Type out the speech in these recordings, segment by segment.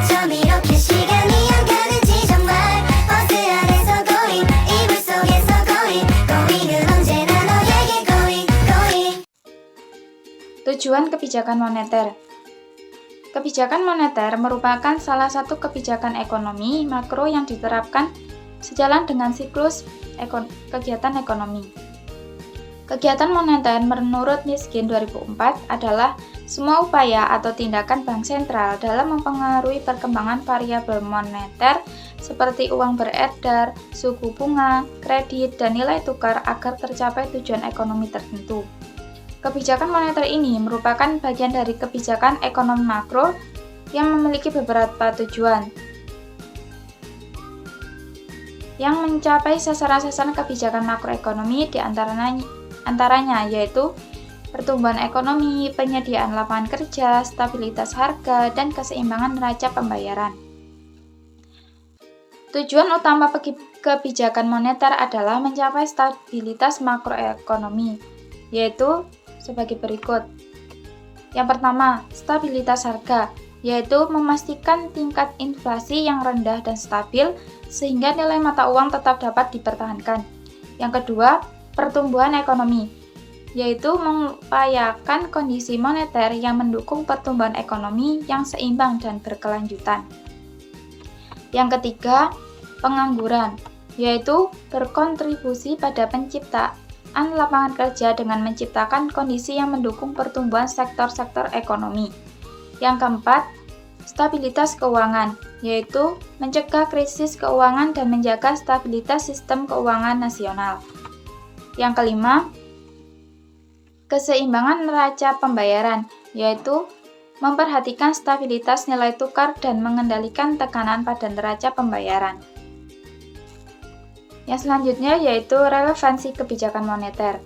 좀 이렇게 시간이 안 가는지 정말 버스 안에서 going 이불 속에서 going은 언제나 너에게 going. Tujuan kebijakan moneter. Kebijakan moneter merupakan salah satu kebijakan ekonomi makro yang diterapkan sejalan dengan siklus kegiatan ekonomi. Kegiatan moneter menurut Miskin 2004 adalah semua upaya atau tindakan bank sentral dalam mempengaruhi perkembangan variabel moneter seperti uang beredar, suku bunga, kredit, dan nilai tukar agar tercapai tujuan ekonomi tertentu. Kebijakan moneter ini merupakan bagian dari kebijakan ekonomi makro yang memiliki beberapa tujuan yang mencapai sasaran-sasaran kebijakan makroekonomi antaranya yaitu pertumbuhan ekonomi, penyediaan lapangan kerja, stabilitas harga, dan keseimbangan neraca pembayaran. Tujuan utama kebijakan moneter adalah mencapai stabilitas makroekonomi, yaitu sebagai berikut. Yang pertama, stabilitas harga, yaitu memastikan tingkat inflasi yang rendah dan stabil sehingga nilai mata uang tetap dapat dipertahankan. Yang kedua, pertumbuhan ekonomi, yaitu mengupayakan kondisi moneter yang mendukung pertumbuhan ekonomi yang seimbang dan berkelanjutan. Yang ketiga, pengangguran, yaitu berkontribusi pada penciptaan lapangan kerja dengan menciptakan kondisi yang mendukung pertumbuhan sektor-sektor ekonomi. Yang keempat, stabilitas keuangan, yaitu mencegah krisis keuangan dan menjaga stabilitas sistem keuangan nasional. Yang kelima, keseimbangan neraca pembayaran, yaitu memperhatikan stabilitas nilai tukar dan mengendalikan tekanan pada neraca pembayaran. Yang selanjutnya yaitu relevansi kebijakan moneter.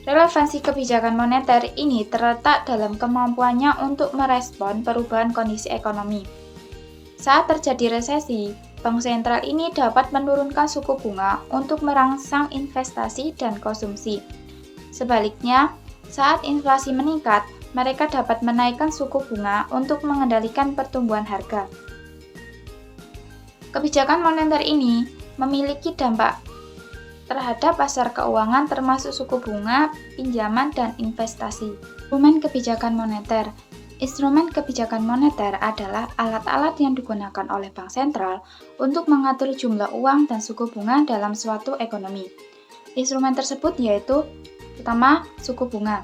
Relevansi kebijakan moneter ini terletak dalam kemampuannya untuk merespon perubahan kondisi ekonomi. Saat terjadi resesi, bank sentral ini dapat menurunkan suku bunga untuk merangsang investasi dan konsumsi. Sebaliknya, saat inflasi meningkat, mereka dapat menaikkan suku bunga untuk mengendalikan pertumbuhan harga. Kebijakan moneter ini memiliki dampak terhadap pasar keuangan termasuk suku bunga, pinjaman, dan investasi. Instrumen kebijakan moneter. Instrumen kebijakan moneter adalah alat-alat yang digunakan oleh bank sentral untuk mengatur jumlah uang dan suku bunga dalam suatu ekonomi. Instrumen tersebut yaitu pertama, suku bunga,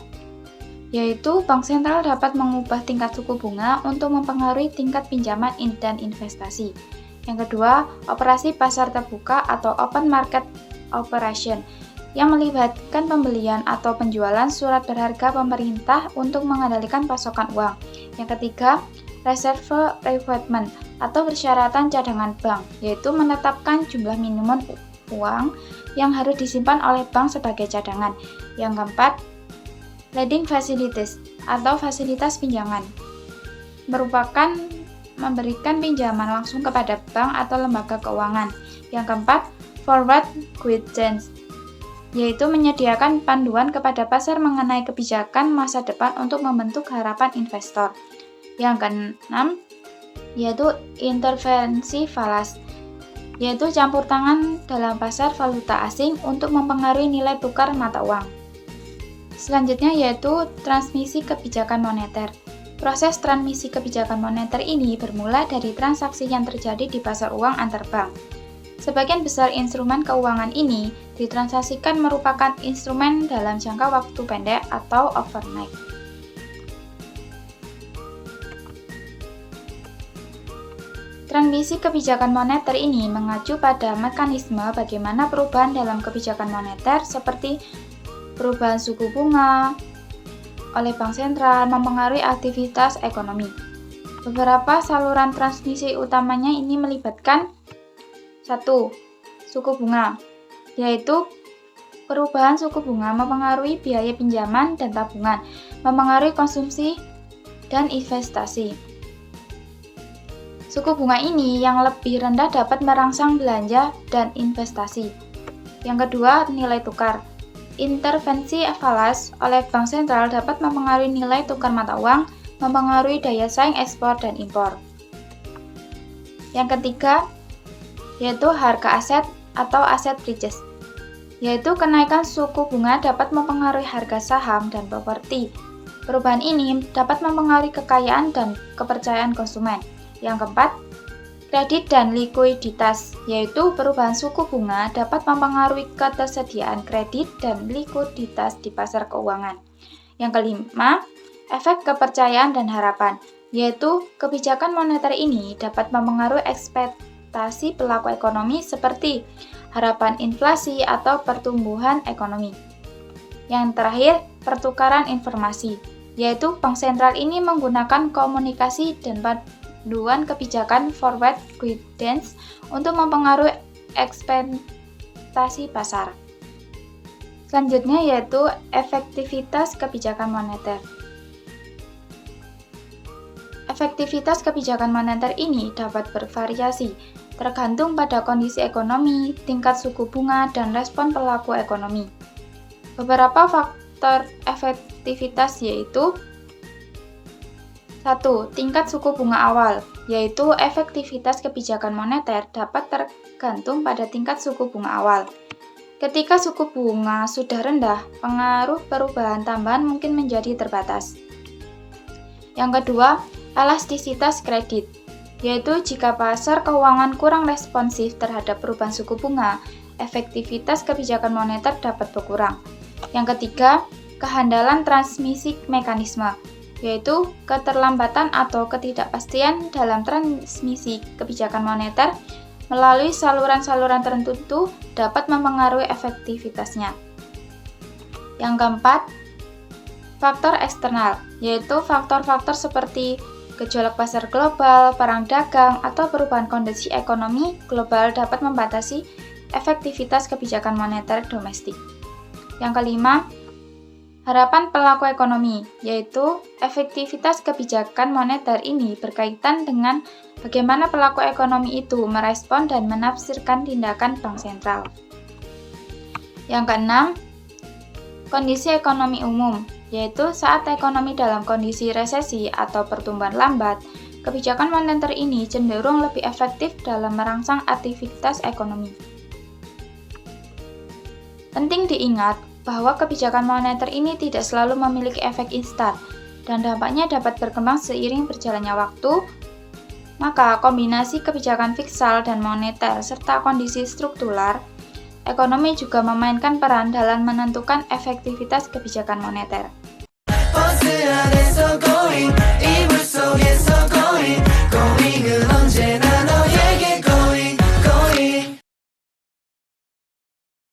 yaitu bank sentral dapat mengubah tingkat suku bunga untuk mempengaruhi tingkat pinjaman dan investasi. Yang kedua, operasi pasar terbuka atau open market operation, yang melibatkan pembelian atau penjualan surat berharga pemerintah untuk mengendalikan pasokan uang. Yang ketiga, reserve requirement atau persyaratan cadangan bank, yaitu menetapkan jumlah minimum uang yang harus disimpan oleh bank sebagai cadangan. Yang keempat, lending facilities atau fasilitas pinjaman, merupakan memberikan pinjaman langsung kepada bank atau lembaga keuangan. Yang keempat, forward guidance, yaitu menyediakan panduan kepada pasar mengenai kebijakan masa depan untuk membentuk harapan investor. Yang keenam, yaitu intervensi falas, yaitu campur tangan dalam pasar valuta asing untuk mempengaruhi nilai tukar mata uang. Selanjutnya yaitu transmisi kebijakan moneter. Proses transmisi kebijakan moneter ini bermula dari transaksi yang terjadi di pasar uang antar bank. Sebagian besar instrumen keuangan ini ditransaksikan merupakan instrumen dalam jangka waktu pendek atau overnight. Transmisi kebijakan moneter ini mengacu pada mekanisme bagaimana perubahan dalam kebijakan moneter seperti perubahan suku bunga oleh bank sentral mempengaruhi aktivitas ekonomi. Beberapa saluran transmisi utamanya ini melibatkan 1. Suku bunga, yaitu perubahan suku bunga mempengaruhi biaya pinjaman dan tabungan, mempengaruhi konsumsi dan investasi. Suku bunga ini yang lebih rendah dapat merangsang belanja dan investasi. Yang kedua, nilai tukar. Intervensi falas oleh bank sentral dapat mempengaruhi nilai tukar mata uang, mempengaruhi daya saing ekspor dan impor. Yang ketiga, yaitu harga aset atau asset prices, yaitu kenaikan suku bunga dapat mempengaruhi harga saham dan properti. Perubahan ini dapat mempengaruhi kekayaan dan kepercayaan konsumen. Yang keempat, kredit dan likuiditas, yaitu perubahan suku bunga dapat mempengaruhi ketersediaan kredit dan likuiditas di pasar keuangan. Yang kelima, efek kepercayaan dan harapan, yaitu kebijakan moneter ini dapat mempengaruhi ekspektasi pelaku ekonomi seperti harapan inflasi atau pertumbuhan ekonomi. Yang terakhir, pertukaran informasi, yaitu bank sentral ini menggunakan komunikasi dan panduan kebijakan forward guidance untuk mempengaruhi ekspektasi pasar. Selanjutnya yaitu efektivitas kebijakan moneter. Efektivitas kebijakan moneter ini dapat bervariasi, tergantung pada kondisi ekonomi, tingkat suku bunga, dan respon pelaku ekonomi. Beberapa faktor efektivitas yaitu 1. Tingkat suku bunga awal, yaitu efektivitas kebijakan moneter dapat tergantung pada tingkat suku bunga awal. Ketika suku bunga sudah rendah, pengaruh perubahan tambahan mungkin menjadi terbatas. Yang kedua, elastisitas kredit, yaitu jika pasar keuangan kurang responsif terhadap perubahan suku bunga, efektivitas kebijakan moneter dapat berkurang. Yang ketiga, kehandalan transmisi mekanisme, yaitu keterlambatan atau ketidakpastian dalam transmisi kebijakan moneter melalui saluran-saluran tertentu dapat mempengaruhi efektivitasnya. Yang keempat, faktor eksternal, yaitu faktor-faktor seperti gejolak pasar global, perang dagang, atau perubahan kondisi ekonomi global dapat membatasi efektivitas kebijakan moneter domestik. Yang kelima, harapan pelaku ekonomi, yaitu efektivitas kebijakan moneter ini berkaitan dengan bagaimana pelaku ekonomi itu merespon dan menafsirkan tindakan bank sentral. Yang keenam, kondisi ekonomi umum, yaitu saat ekonomi dalam kondisi resesi atau pertumbuhan lambat, kebijakan moneter ini cenderung lebih efektif dalam merangsang aktivitas ekonomi. Penting diingat bahwa kebijakan moneter ini tidak selalu memiliki efek instan dan dampaknya dapat berkembang seiring berjalannya waktu. Maka kombinasi kebijakan fiskal dan moneter serta kondisi struktural ekonomi juga memainkan peran dalam menentukan efektivitas kebijakan moneter. 버스 안에서 going 이불 속에서 going